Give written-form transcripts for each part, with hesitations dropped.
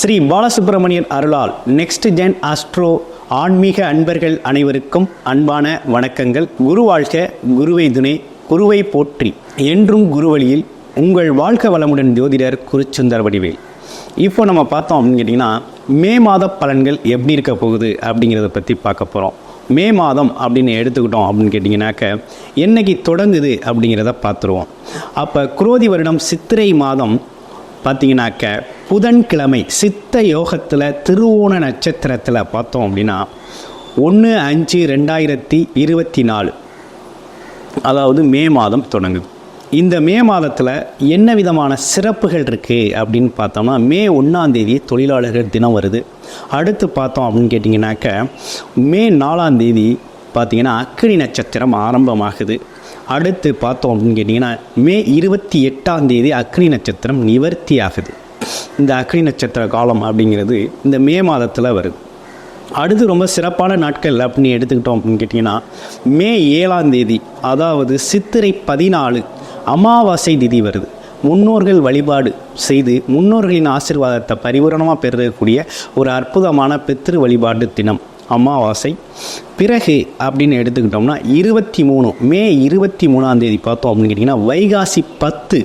ஸ்ரீ பாலசுப்ரமணியன் அருளால் next gen astro ஆன்மீக அன்பர்கள் அனைவருக்கும் அன்பான வணக்கங்கள். குரு வாழ்க, குருவை துணை, குருவை போற்றி, என்றும் குருவழியில் உங்கள் வாழ்க்கை வளமுடன் ஜோதிடர் குருச்சுந்தர் வடிவேல். இப்போ நம்ம பார்த்தோம் அப்படின்னு கேட்டிங்கன்னா, மே மாத பலன்கள் எப்படி இருக்க போகுது அப்படிங்கிறத பற்றி பார்க்க போகிறோம். மே மாதம் அப்படின்னு எடுத்துக்கிட்டோம் அப்படின்னு கேட்டிங்கனாக்க என்னைக்கு தொடங்குது அப்படிங்கிறத பார்த்துருவோம். அப்போ குரோதி வருடம் சித்திரை மாதம் பார்த்திங்கனாக்க புதன்கிழமை சித்த யோகத்தில் திருவோண நட்சத்திரத்தில் பார்த்தோம் அப்படின்னா 1/5/2024 அதாவது மே மாதம் தொடங்குது. இந்த மே மாதத்தில் என்ன விதமான சிறப்புகள் இருக்குது அப்படின்னு பார்த்தோம்னா, மே 1ஆம் தேதி தொழிலாளர்கள் தினம் வருது. அடுத்து பார்த்தோம் அப்படின்னு கேட்டிங்கனாக்க மே 4ஆம் தேதி பார்த்திங்கன்னா அக்கினி நட்சத்திரம் ஆரம்பமாகுது. அடுத்து பார்த்தோம் அப்படின்னு கேட்டிங்கன்னா மே 28ஆம் தேதி அக்னி நட்சத்திரம் நிவர்த்தி ஆகுது. இந்த அக்னி நட்சத்திர காலம் அப்படிங்கிறது இந்த மே மாதத்தில் வருது. அடுத்து ரொம்ப சிறப்பான நாட்கள் அப்படின்னு எடுத்துக்கிட்டோம் அப்படின்னு கேட்டிங்கன்னா, மே 7ஆம் தேதி அதாவது சித்திரை 14 அமாவாசை திதி வருது. முன்னோர்கள் வழிபாடு செய்து முன்னோர்களின் ஆசீர்வாதத்தை பரிபூரணமாக பெறக்கூடிய ஒரு அற்புதமான பித்ரு வழிபாடு தினம் அமாவாசை. பிறகு அப்படின்னு எடுத்துக்கிட்டோம்னா மே 23ஆம் தேதி பார்த்தோம் அப்படின்னு கேட்டிங்கன்னா வைகாசி 10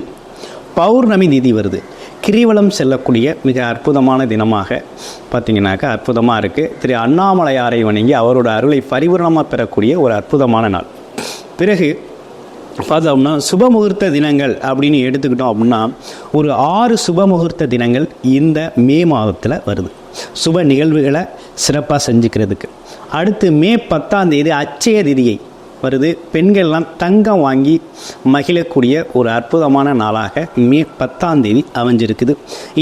பௌர்ணமி திதி வருது. கிரிவலம் செல்லக்கூடிய மிக அற்புதமான தினமாக பார்த்திங்கனாக்கா அற்புதமாக இருக்குது. திரு அண்ணாமலையாரை வணங்கி அவரோட அருளை பரிபூரணமாக பெறக்கூடிய ஒரு அற்புதமான நாள். பிறகு பார்த்தோம்னா சுபமுகூர்த்த தினங்கள் அப்படின்னு எடுத்துக்கிட்டோம் அப்படின்னா ஒரு 6 சுபமுகூர்த்த தினங்கள் இந்த மே மாதத்தில் வருது, சுப நிகழ்வுகளை சிறப்பாக செஞ்சுக்கிறதுக்கு. அடுத்து மே 10ஆம் தேதி அட்சய திதியை வருது. பெண்கள்லாம் தங்கம் வாங்கி மகிழக்கூடிய ஒரு அற்புதமான நாளாக மே 10ஆம் தேதி அமைஞ்சிருக்குது.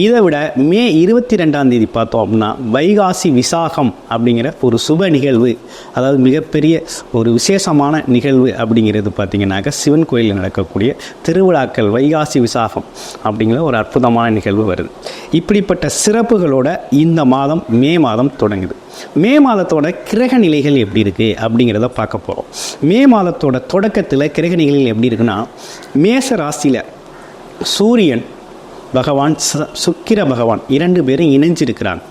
இதை விட மே 22ஆம் தேதி பார்த்தோம் அப்படின்னா வைகாசி விசாகம் அப்படிங்கிற ஒரு சுப நிகழ்வு, அதாவது மிகப்பெரிய ஒரு விசேஷமான நிகழ்வு அப்படிங்கிறது பார்த்திங்கனாக்கா சிவன் கோயிலில் நடக்கக்கூடிய திருவிழாக்கள் வைகாசி விசாகம் அப்படிங்கிற ஒரு அற்புதமான நிகழ்வு வருது. இப்படிப்பட்ட சிறப்புகளோட இந்த மாதம் மே மாதம் தொடங்குது. மே மாதத்தோட கிரக நிலைகள் எப்படி இருக்குது அப்படிங்கிறத பார்க்க போகிறோம். மே மாதத்தோட தொடக்கத்தில் கிரக நிலைகள் எப்படி இருக்குன்னா, மேச ராசியில் சூரியன் பகவான் சுக்கிர பகவான் 2 பேரும் இணைஞ்சிருக்கிறாங்க.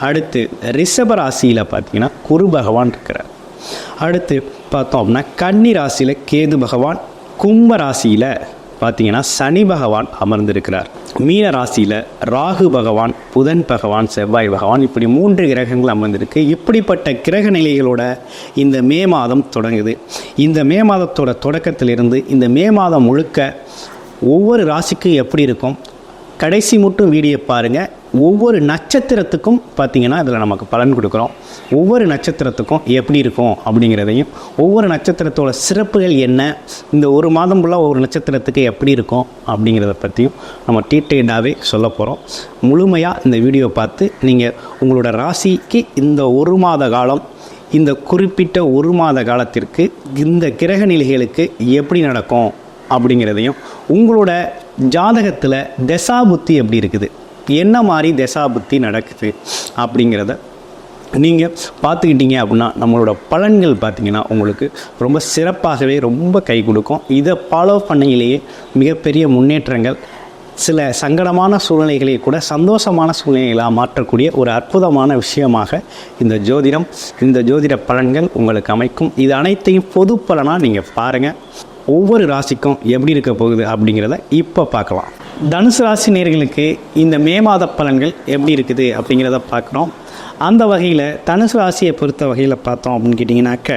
அடுத்து ரிஷப ராசியில் பார்த்திங்கன்னா குரு பகவான் இருக்கிறார். அடுத்து பார்த்தோம் அப்படின்னா கன்னி ராசியில் கேது பகவான், கும்ப ராசியில் பார்த்திங்கன்னா சனி பகவான் அமர்ந்திருக்கிறார். மீன ராசியில் ராகு பகவான், புதன் பகவான், செவ்வாய் பகவான், இப்படி 3 கிரகங்கள் அமர்ந்திருக்கு. இப்படிப்பட்ட கிரக நிலைகளோட இந்த மே மாதம் தொடங்குது. இந்த மே மாதத்தோட தொடக்கத்திலிருந்து இந்த மே மாதம் முழுக்க ஒவ்வொரு ராசிக்கும் எப்படி இருக்கும், கடைசி மட்டும் வீடியோ பாருங்கள். ஒவ்வொரு நட்சத்திரத்துக்கும் பார்த்திங்கன்னா இதில் நமக்கு பலன் கொடுக்குறோம். ஒவ்வொரு நட்சத்திரத்துக்கும் எப்படி இருக்கும் அப்படிங்கிறதையும், ஒவ்வொரு நட்சத்திரத்தோட சிறப்புகள் என்ன, இந்த ஒரு மாதம் ஃபுல்லாக ஒவ்வொரு நட்சத்திரத்துக்கு எப்படி இருக்கும் அப்படிங்கிறத பற்றியும் நம்ம டீட்டெயில்டாகவே சொல்ல போகிறோம். முழுமையாக இந்த வீடியோ பார்த்து நீங்கள் உங்களோட ராசிக்கு இந்த ஒரு மாத காலம், இந்த குறிப்பிட்ட ஒரு மாத காலத்திற்கு இந்த கிரக நிலைகளுக்கு எப்படி நடக்கும் அப்படிங்கிறதையும், உங்களோட ஜாதகத்தில் தசாபுத்தி எப்படி இருக்குது, என்ன மாதிரி தசாபுத்தி நடக்குது அப்படிங்கிறத நீங்கள் பார்த்துக்கிட்டீங்க அப்படின்னா நம்மளோட பலன்கள் பார்த்திங்கன்னா உங்களுக்கு ரொம்ப சிறப்பாகவே ரொம்ப கை கொடுக்கும். இதை ஃபாலோ பண்ணையிலேயே மிகப்பெரிய முன்னேற்றங்கள், சில சங்கடமான சூழ்நிலைகளை கூட சந்தோஷமான சூழ்நிலைகளாக மாற்றக்கூடிய ஒரு அற்புதமான விஷயமாக இந்த ஜோதிடம், இந்த ஜோதிட பலன்கள் உங்களுக்கு அமைக்கும். இது அனைத்தையும் பொது பலனாக நீங்கள் பாருங்கள். ஒவ்வொரு ராசிக்கும் எப்படி இருக்க போகுது அப்படிங்கிறத இப்போ பார்க்கலாம். தனுசு ராசி நேயர்களுக்கு இந்த மே மாத பலன்கள் எப்படி இருக்குது அப்படிங்கிறத பார்க்குறோம். அந்த வகையில் தனுசு ராசியை பொறுத்த வகையில் பார்த்தோம் அப்படின்னு கேட்டிங்கனாக்க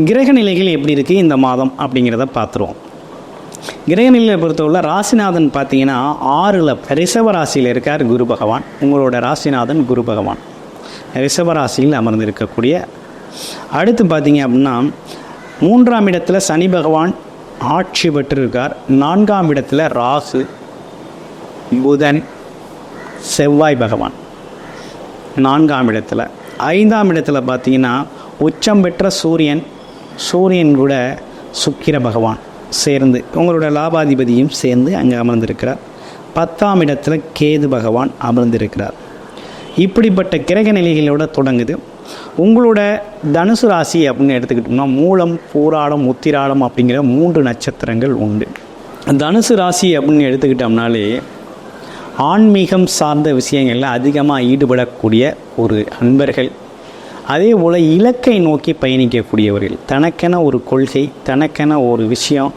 கிரக நிலைகள் எப்படி இருக்குது இந்த மாதம் அப்படிங்கிறத பார்த்துருவோம். கிரக நிலையை பொறுத்தவரை ராசிநாதன் பார்த்திங்கன்னா 6ல் ரிஷப ராசியில் இருக்கார் குரு பகவான். உங்களோட ராசிநாதன் குரு பகவான் ரிஷப ராசியில் அமர்ந்திருக்கக்கூடிய. அடுத்து பார்த்திங்க அப்படின்னா 3ஆம் இடத்துல சனி பகவான் ஆட்சி பெற்றிருக்கார். 4ஆம் இடத்துல ராகு, புதன், செவ்வாய் பகவான் 4ஆம் இடத்துல. 5ஆம் இடத்துல பார்த்திங்கன்னா உச்சம் பெற்ற சூரியன் கூட சுக்கிர பகவான் சேர்ந்து உங்களோட லாபாதிபதியும் சேர்ந்து அங்கே அமர்ந்திருக்கிறார். 10ஆம் இடத்துல கேது பகவான் அமர்ந்திருக்கிறார். இப்படிப்பட்ட கிரக நிலைகளோடு தொடங்குது. உங்களோட தனுசு ராசி அப்படின்னு எடுத்துக்கிட்டோம்னா மூலம், பூராடம், உத்திராடம் அப்படிங்கிற 3 நட்சத்திரங்கள் உண்டு. தனுசு ராசி அப்படின்னு எடுத்துக்கிட்டோம்னாலே ஆன்மீகம் சார்ந்த விஷயங்களில் அதிகமாக ஈடுபடக்கூடிய ஒரு அன்பர்கள். அதே போல் இலக்கை நோக்கி பயணிக்கக்கூடியவர்கள். தனக்கென ஒரு கொள்கை, தனக்கென ஒரு விஷயம்,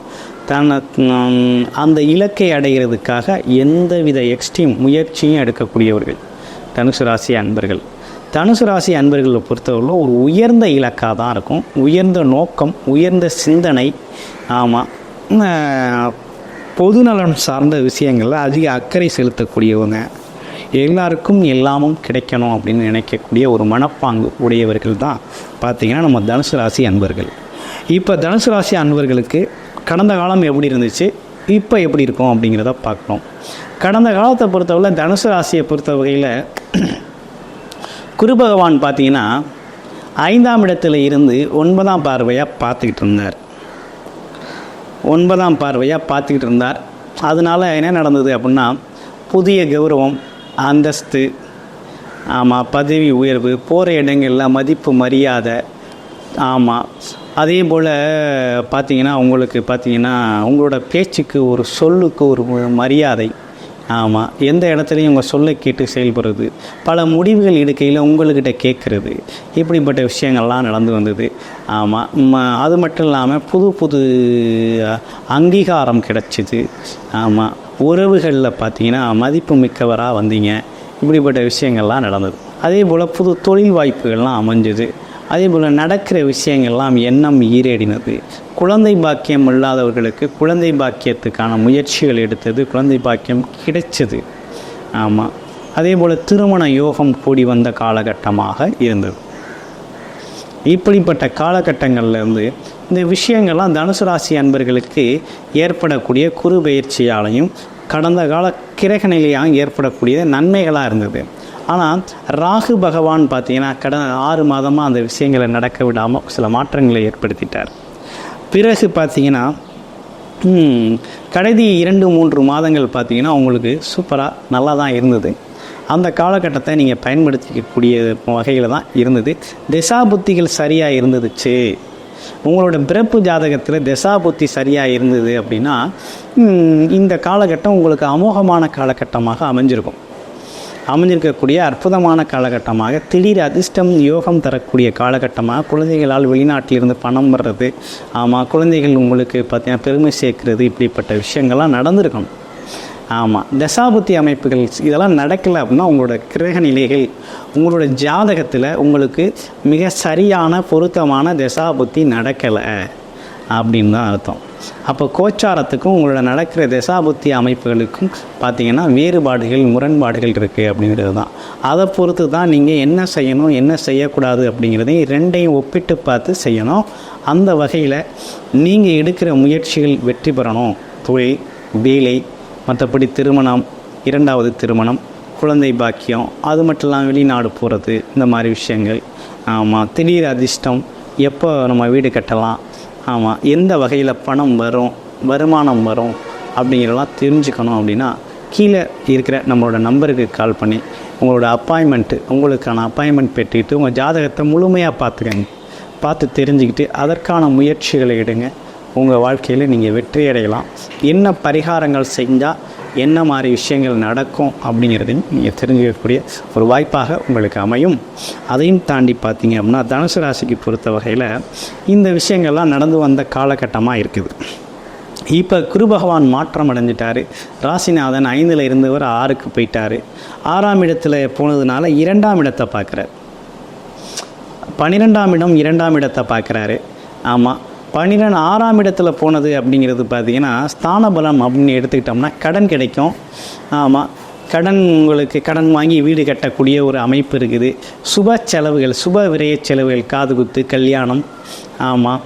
அந்த இலக்கை அடைகிறதுக்காக எந்தவித எக்ஸ்ட்ரீம் முயற்சியும் எடுக்கக்கூடியவர்கள் தனுசு ராசி அன்பர்கள். தனுசு ராசி அன்பர்களை பொறுத்தவரையில் ஒரு உயர்ந்த இலக்காக தான் இருக்கும். உயர்ந்த நோக்கம், உயர்ந்த சிந்தனை. ஆமாம், பொதுநலன் சார்ந்த விஷயங்களில் அதிக அக்கறை செலுத்தக்கூடியவங்க. எல்லாருக்கும் எல்லாமும் கிடைக்கணும் அப்படின்னு நினைக்கக்கூடிய ஒரு மனப்பாங்கு உடையவர்கள் தான் பார்த்திங்கன்னா நம்ம தனுசு ராசி அன்பர்கள். இப்போ தனுசு ராசி அன்பர்களுக்கு கடந்த காலம் எப்படி இருந்துச்சு, இப்போ எப்படி இருக்கும் அப்படிங்கிறத பார்க்கணும். கடந்த காலத்தை பொறுத்தவரை தனுசு ராசியை பொறுத்த வகையில் குரு பகவான் பார்த்திங்கன்னா 5ஆம் இடத்துல இருந்து 9ஆம் பார்வையாக பார்த்துக்கிட்டு இருந்தார். 9ஆம் பார்வையாக பார்த்துக்கிட்டு இருந்தார். அதனால் என்ன நடந்தது அப்படின்னா, புதிய கௌரவம், அந்தஸ்து, ஆமாம், பதவி உயர்வு, போகிற இடங்களில் மதிப்பு, மரியாதை. ஆமாம், அதே போல் பார்த்திங்கன்னா உங்களுக்கு பார்த்திங்கன்னா உங்களோட பேச்சுக்கு, ஒரு சொல்லுக்கு ஒரு மரியாதை. ஆமாம், எந்த இடத்துலையும் உங்கள் சொல்லை கேட்டு செயல்படுறது, பல முடிவுகள் எடுக்கையில் உங்கள்கிட்ட கேட்குறது, இப்படிப்பட்ட விஷயங்கள்லாம் நடந்து வந்தது. ஆமாம், அது மட்டும் இல்லாமல் புது புது அங்கீகாரம் கிடச்சிது. ஆமாம், உறவுகளில் பார்த்திங்கன்னா மதிப்பு மிக்கவராக வந்தீங்க. இப்படிப்பட்ட விஷயங்கள்லாம் நடந்தது. அதே போல் புது தொழில் வாய்ப்புகள்லாம் அமைஞ்சது. அதே போல் நடக்கிற விஷயங்கள்லாம் எண்ணம் ஈரேடினது. குழந்தை பாக்கியம் இல்லாதவர்களுக்கு குழந்தை பாக்கியத்துக்கான முயற்சிகள் எடுத்தது, குழந்தை பாக்கியம் கிடைச்சது. ஆமாம், அதே போல் திருமண யோகம் கூடி வந்த காலகட்டமாக இருந்தது. இப்படிப்பட்ட காலகட்டங்கள்லேருந்து இந்த விஷயங்கள்லாம் தனுசு ராசி அன்பர்களுக்கு ஏற்படக்கூடிய குரு பயிற்சியாலையும் கடந்த கால கிரக நிலையாக ஏற்படக்கூடிய நன்மைகளாக இருந்தது. ஆனால் ராகு பகவான் பார்த்திங்கன்னா கடந்த 6 மாதமாக அந்த விஷயங்களை நடக்க விடாமல் சில மாற்றங்களை ஏற்படுத்திட்டார். பிறகு பார்த்திங்கன்னா கடைசி 2-3 மாதங்கள் பார்த்திங்கன்னா உங்களுக்கு சூப்பராக நல்லா தான் இருந்தது. அந்த காலகட்டத்தை நீங்கள் பயன்படுத்திக்கக்கூடிய வகையில் தான் இருந்தது. திசாபுத்திகள் சரியாக இருந்துச்சு. உங்களோட பிறப்பு ஜாதகத்தில் திசாபுத்தி சரியாக இருந்தது அப்படின்னா இந்த காலகட்டம் உங்களுக்கு அமோகமான காலகட்டமாக அமைஞ்சிருக்கக்கூடிய அற்புதமான காலகட்டமாக, திடீர் அதிர்ஷ்டம் யோகம் தரக்கூடிய காலகட்டமாக, குழந்தைகளால் வெளிநாட்டிலிருந்து பணம் வர்றது, ஆமாம், குழந்தைகள் உங்களுக்கு பார்த்தீங்கன்னா பெருமை சேர்க்கிறது, இப்படிப்பட்ட விஷயங்கள்லாம் நடந்திருக்கணும். ஆமாம், தசாபுத்தி அமைப்புகள் இதெல்லாம் நடக்கலை அப்படின்னா உங்களோட கிரக நிலைகள் உங்களோட ஜாதகத்தில் உங்களுக்கு மிக சரியான பொருத்தமான தசாபுத்தி நடக்கலை அப்படின்னு தான் அர்த்தம். அப்போ கோச்சாரத்துக்கும் உங்களோட நடக்கிற தசாபுத்தி அமைப்புகளுக்கும் பார்த்திங்கன்னா வேறுபாடுகள், முரண்பாடுகள் இருக்குது அப்படிங்கிறது தான். அதை பொறுத்து தான் நீங்கள் என்ன செய்யணும், என்ன செய்யக்கூடாது அப்படிங்கிறதையும் 2ஐயும் ஒப்பிட்டு பார்த்து செய்யணும். அந்த வகையில் நீங்கள் எடுக்கிற முயற்சிகள் வெற்றி பெறணும். தொழில், வேலை, மற்றபடி திருமணம், 2வது திருமணம், குழந்தை பாக்கியம், அது மட்டும் இல்லாமல் வெளிநாடு போகிறது, இந்த மாதிரி விஷயங்கள். ஆமாம், திடீர் அதிர்ஷ்டம், எப்போ நம்ம வீடு கட்டலாம், ஆமாம், எந்த வகையில் பணம் வரும், வருமானம் வரும் அப்படிங்கிறதெல்லாம் தெரிஞ்சுக்கணும். அப்படின்னா கீழே இருக்கிற நம்மளோட நம்பருக்கு கால் பண்ணி உங்களோட உங்களுக்கான அப்பாயின்மெண்ட் பெற்றுக்கிட்டு உங்கள் ஜாதகத்தை முழுமையாக பார்த்து தெரிஞ்சுக்கிட்டு அதற்கான முயற்சிகளை எடுங்க. உங்கள் வாழ்க்கையில் நீங்கள் வெற்றி அடையலாம். என்ன பரிகாரங்கள் செஞ்சால் என்ன மாதிரி விஷயங்கள் நடக்கும் அப்படிங்கிறதையும் நீங்கள் தெரிஞ்சுக்கக்கூடிய ஒரு வாய்ப்பாக உங்களுக்கு அமையும். அதையும் தாண்டி பார்த்தீங்க அப்படின்னா தனுசு ராசிக்கு பொறுத்த வகையில் இந்த விஷயங்கள்லாம் நடந்து வந்த காலகட்டமாக இருக்குது. இப்போ குரு பகவான் மாற்றம் அடைஞ்சிட்டார். ராசிநாதன் 5ல் இருந்தவர் 6க்கு போயிட்டார். 6ஆம் இடத்துல போனதுனால 2ஆம் இடத்தை பார்க்குறார். 12ஆம் இடம் 2ஆம் இடத்தை பார்க்குறாரு. ஆமாம், 6ஆம் இடத்துல போனது அப்படிங்கிறது பார்த்திங்கன்னா ஸ்தான பலம் அப்படின்னு எடுத்துக்கிட்டோம்னா கடன் கிடைக்கும். ஆமாம், உங்களுக்கு கடன் வாங்கி வீடு கட்டக்கூடிய ஒரு அமைப்பு இருக்குது. சுப செலவுகள், சுப விரய செலவுகள், காதுகுத்து, கல்யாணம், ஆமாம்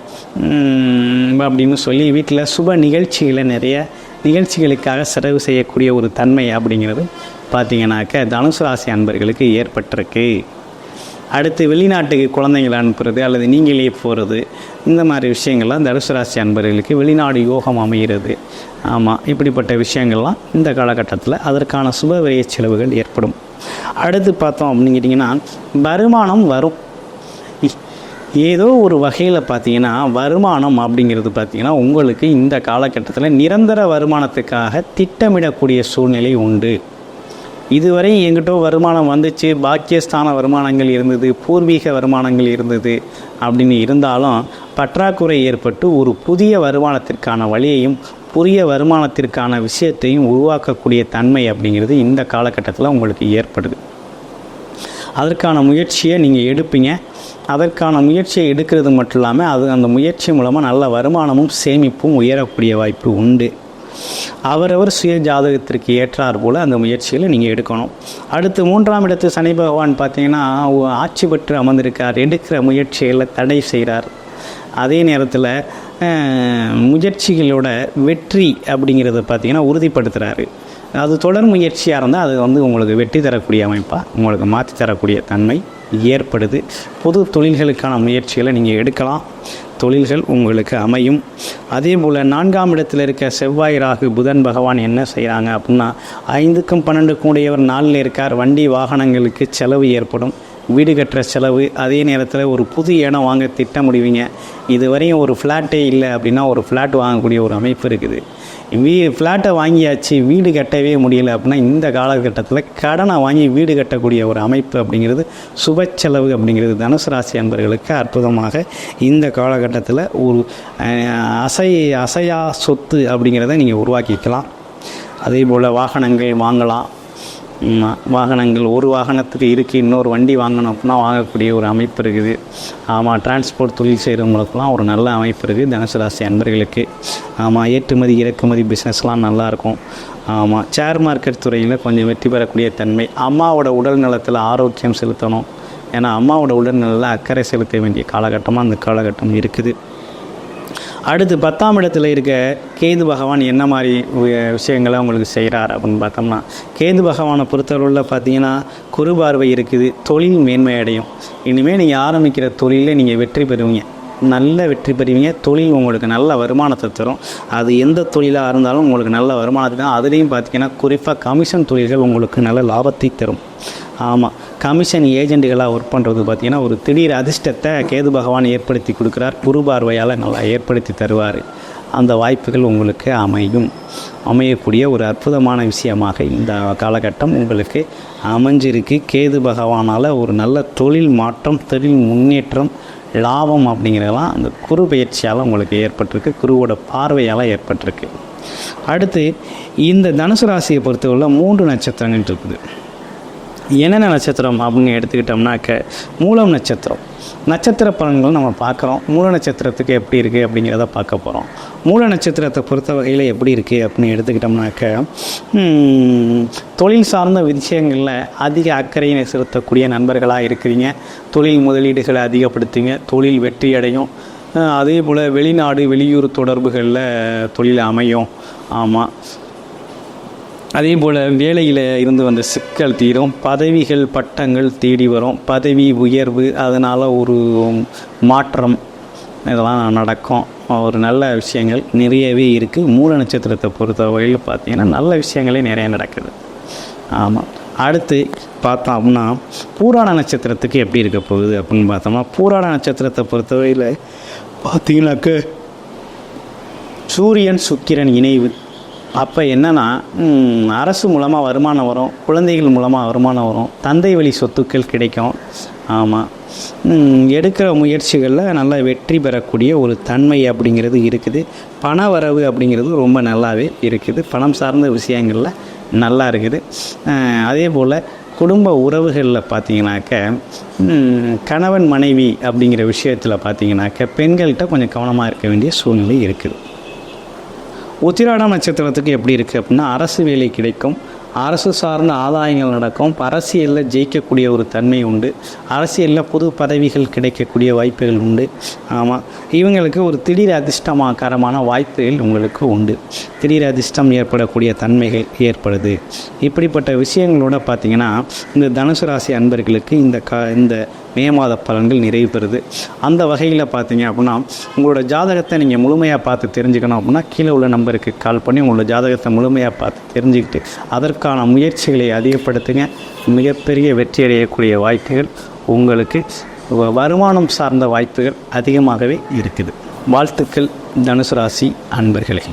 அப்படின்னு சொல்லி வீட்டில் சுப நிறைய நிகழ்ச்சிகளுக்காக செலவு செய்யக்கூடிய ஒரு தன்மை அப்படிங்கிறது பார்த்திங்கனாக்க தனுசு ராசி அன்பர்களுக்கு ஏற்பட்டிருக்கு. அடுத்து வெளிநாட்டுக்கு குழந்தைங்களை அனுப்புறது அல்லது நீங்களே போகிறது, இந்த மாதிரி விஷயங்கள்லாம் தனுசு ராசி அன்பர்களுக்கு வெளிநாடு யோகம் அமைகிறது. ஆமாம், இப்படிப்பட்ட விஷயங்கள்லாம் இந்த காலகட்டத்தில் அதற்கான சுப விரய செலவுகள் ஏற்படும். அடுத்து பார்த்தோம் அப்படிங்கிட்டிங்கன்னா வருமானம் வரும். ஏதோ ஒரு வகையில் பார்த்திங்கன்னா வருமானம் அப்படிங்கிறது பார்த்திங்கன்னா உங்களுக்கு இந்த காலகட்டத்தில் நிரந்தர வருமானத்துக்காக திட்டமிடக்கூடிய சூழ்நிலை உண்டு. இதுவரை எங்கிட்ட வருமானம் வந்துச்சு, பாக்கியஸ்தான வருமானங்கள் இருந்தது, பூர்வீக வருமானங்கள் இருந்தது அப்படின்னு இருந்தாலும் பற்றாக்குறை ஏற்பட்டு ஒரு புதிய வருமானத்திற்கான வழியையும் புதிய வருமானத்திற்கான விஷயத்தையும் உருவாக்கக்கூடிய தன்மை அப்படிங்கிறது இந்த காலகட்டத்தில் உங்களுக்கு ஏற்படுது. அதற்கான முயற்சியை நீங்கள் எடுப்பீங்க. அதற்கான முயற்சியை எடுக்கிறது மட்டும் இல்லாமல் அந்த முயற்சி மூலமாக நல்ல வருமானமும் சேமிப்பும் உயரக்கூடிய வாய்ப்பு உண்டு. அவரவர் சுய ஜாதகத்திற்கு ஏற்றார் போல் அந்த முயற்சிகளை நீங்கள் எடுக்கணும். அடுத்து 3ஆம் இடத்து சனி பகவான் பார்த்திங்கன்னா ஆட்சி பெற்று அமர்ந்திருக்கார். எடுக்கிற முயற்சிகளை தடை செய்கிறார். அதே நேரத்தில் முயற்சிகளோட வெற்றி அப்படிங்கிறத பார்த்திங்கன்னா உறுதிப்படுத்துகிறாரு. அது தொடர் முயற்சியாக இருந்தால் அது உங்களுக்கு வெற்றி தரக்கூடிய அமைப்பாக உங்களுக்கு மாற்றி தரக்கூடிய தன்மை ஏற்படுது. பொது தொழில்களுக்கான முயற்சிகளை நீங்கள் எடுக்கலாம். தொழில்கள் உங்களுக்கு அமையும். அதே போல் 4ஆம் இடத்தில் இருக்க செவ்வாய், ராகு, புதன் பகவான் என்ன செய்கிறாங்க அப்படின்னா 5க்கும் 12க்கும் உடையவர் 4ல் இருக்கார். வண்டி வாகனங்களுக்கு செலவு ஏற்படும். வீடு கட்டுற செலவு, அதே நேரத்தில் ஒரு புது இடம் வாங்க திட்டமிடுவீங்க. இதுவரையும் ஒரு ஃப்ளாட்டே இல்லை அப்படின்னா ஒரு ஃப்ளாட் வாங்கக்கூடிய ஒரு அமைப்பு இருக்குது. ஃப்ளாட்டை வாங்கியாச்சு, வீடு கட்டவே முடியலை அப்படின்னா இந்த காலகட்டத்தில் கடனை வாங்கி வீடு கட்டக்கூடிய ஒரு அமைப்பு அப்படிங்கிறது சுப செலவு அப்படிங்கிறது தனுசு ராசி அன்பர்களுக்கு அற்புதமாக இந்த காலகட்டத்தில் ஒரு அசையா சொத்து அப்படிங்கிறத நீங்கள் உருவாக்கிக்கலாம். அதே போல் வாகனங்கள் வாங்கலாம். வாகனங்கள் ஒரு வாகனத்துக்கு இருக்குது, இன்னொரு வண்டி வாங்கணும் அப்படின்னா வாங்கக்கூடிய ஒரு அமைப்பு இருக்குது. ஆமாம், டிரான்ஸ்போர்ட் தொழில் செய்கிறவங்களுக்குலாம் ஒரு நல்ல அமைப்பு இருக்குது தனுசு ராசி அன்பர்களுக்கு. ஆமாம், ஏற்றுமதி இறக்குமதி பிஸ்னஸ்லாம் நல்லாயிருக்கும். ஆமாம், ஷேர் மார்க்கெட் துறையில் கொஞ்சம் வெற்றி பெறக்கூடிய தன்மை. அம்மாவோட உடல் நலத்தில் ஆரோக்கியம் செலுத்தணும். ஏன்னா அம்மாவோட உடல் நலத்தில் அக்கறை செலுத்த வேண்டிய காலகட்டமாக அந்த காலகட்டம் இருக்குது. அடுத்து 10ஆம் இடத்துல இருக்க கேது பகவான் என்ன மாதிரி விஷயங்களை உங்களுக்கு செய்கிறார் அப்படின்னு பார்த்தோம்னா, கேது பகவானை பொறுத்தளவில் பார்த்தீங்கன்னா குரு பார்வை இருக்குது. தொழில் மேன்மை அடையும். இனிமேல் நீங்கள் ஆரம்பிக்கிற தொழிலில் நீங்கள் வெற்றி பெறுவீங்க, நல்ல வெற்றி பெறுவீங்க. தொழில் உங்களுக்கு நல்ல வருமானத்தை தரும். அது எந்த தொழிலாக இருந்தாலும் உங்களுக்கு நல்ல வருமானத்தை தான். அதுலேயும் பார்த்திங்கன்னா குறிப்பாக கமிஷன் தொழில்கள் உங்களுக்கு நல்ல லாபத்தை தரும். ஆமாம், கமிஷன் ஏஜெண்ட்டுகளாக ஒர்க் பண்ணுறது பார்த்திங்கன்னா ஒரு திடீர் அதிர்ஷ்டத்தை கேது பகவான் ஏற்படுத்தி கொடுக்குறார். குரு பார்வையால் நல்லா ஏற்படுத்தி தருவார். அந்த வாய்ப்புகள் உங்களுக்கு அமையக்கூடிய ஒரு அற்புதமான விஷயமாக இந்த காலகட்டம் உங்களுக்கு அமைஞ்சிருக்கு. கேது பகவானால் ஒரு நல்ல தொழில் மாற்றம், தொழில் முன்னேற்றம், லாபம் அப்படிங்கிறதெல்லாம் அந்த குரு பயிற்சியால் உங்களுக்கு ஏற்பட்டிருக்கு. குருவோட பார்வையால் ஏற்பட்டிருக்கு. அடுத்து இந்த தனுசு ராசியை பொறுத்தவரை 3 நட்சத்திரங்கள் இருக்குது. என்னென்ன நட்சத்திரம் அப்படின்னு எடுத்துக்கிட்டோம்னாக்க, மூலம் நட்சத்திரம். நட்சத்திர பலன்கள் நம்ம பார்க்குறோம். மூல நட்சத்திரத்துக்கு எப்படி இருக்குது அப்படிங்கிறத பார்க்க போகிறோம். மூல நட்சத்திரத்தை பொறுத்த வகையில் எப்படி இருக்குது அப்படின்னு எடுத்துக்கிட்டோம்னாக்க, தொழில் சார்ந்த விஷயங்களில் அதிக அக்கறையை செலுத்தக்கூடிய நண்பர்களாக இருக்கிறீங்க. தொழில் முதலீடுகளை அதிகப்படுத்துங்க, தொழில் வெற்றி அடையும். அதே போல் வெளிநாடு வெளியூர் தொடர்புகளில் தொழில் அமையும். ஆமாம், அதே போல் வேலையில் இருந்து வந்த சிக்கல் தீரும். பதவிகள் பட்டங்கள் தேடி வரும். பதவி உயர்வு, அதனால் ஒரு மாற்றம் இதெல்லாம் நடக்கும். ஒரு நல்ல விஷயங்கள் நிறையவே இருக்குது. மூல நட்சத்திரத்தை பொறுத்த வகையில் பார்த்திங்கன்னா நல்ல விஷயங்களே நிறைய நடக்குது. ஆமாம், அடுத்து பார்த்தோம் அப்படின்னா பூராட நட்சத்திரத்துக்கு எப்படி இருக்க போகுது அப்படின்னு பார்த்தோம்னா, பூராட நட்சத்திரத்தை பொறுத்தவரையில் பார்த்திங்கனாக்க சூரியன் சுக்கிரன் இணைவு. அப்போ என்னென்னா அரசு மூலமாக வருமானம் வரும், குழந்தைகள் மூலமாக வருமானம் வரும், தந்தை வழி சொத்துக்கள் கிடைக்கும். ஆமாம், எடுக்கிற முயற்சிகளில் நல்லா வெற்றி பெறக்கூடிய ஒரு தன்மை அப்படிங்கிறது இருக்குது. பண வரவு அப்படிங்கிறது ரொம்ப நல்லாவே இருக்குது. பணம் சார்ந்த விஷயங்களில் நல்லா இருக்குது. அதே போல் குடும்ப உறவுகளில் பார்த்திங்கனாக்க கணவன் மனைவி அப்படிங்கிற விஷயத்தில் பார்த்திங்கனாக்க பெண்கள்கிட்ட கொஞ்சம் கவனமாக இருக்க வேண்டிய சூழ்நிலை இருக்குது. உத்திராடம் நட்சத்திரத்துக்கு எப்படி இருக்குது அப்படின்னா, அரசு வேலை கிடைக்கும், அரசு சார்ந்த ஆதாயங்கள் நடக்கும், அரசியலில் ஜெயிக்கக்கூடிய ஒரு தன்மை உண்டு, அரசியலில் புது பதவிகள் கிடைக்கக்கூடிய வாய்ப்புகள் உண்டு. ஆமாம், இவங்களுக்கு ஒரு திடீர் அதிர்ஷ்டமாகரமான வாய்ப்புகள் உங்களுக்கு உண்டு. திடீர் அதிர்ஷ்டம் ஏற்படக்கூடிய தன்மைகள் ஏற்படுது. இப்படிப்பட்ட விஷயங்களோட பார்த்திங்கன்னா இந்த தனுசு ராசி அன்பர்களுக்கு இந்த மே மாத பலன்கள் நிறைவு பெறுது. அந்த வகையில் பார்த்தீங்க அப்படின்னா உங்களோட ஜாதகத்தை நீங்கள் முழுமையாக பார்த்து தெரிஞ்சுக்கணும் அப்படின்னா கீழே உள்ள நம்பருக்கு கால் பண்ணி உங்களோட ஜாதகத்தை முழுமையாக பார்த்து தெரிஞ்சுக்கிட்டு அதற்கான முயற்சிகளை அதிகப்படுத்துங்க. மிகப்பெரிய வெற்றி அடையக்கூடிய வாய்ப்புகள் உங்களுக்கு, வருமானம் சார்ந்த வாய்ப்புகள் அதிகமாகவே இருக்குது. வாழ்த்துக்கள் தனுசு ராசி அன்பர்களே.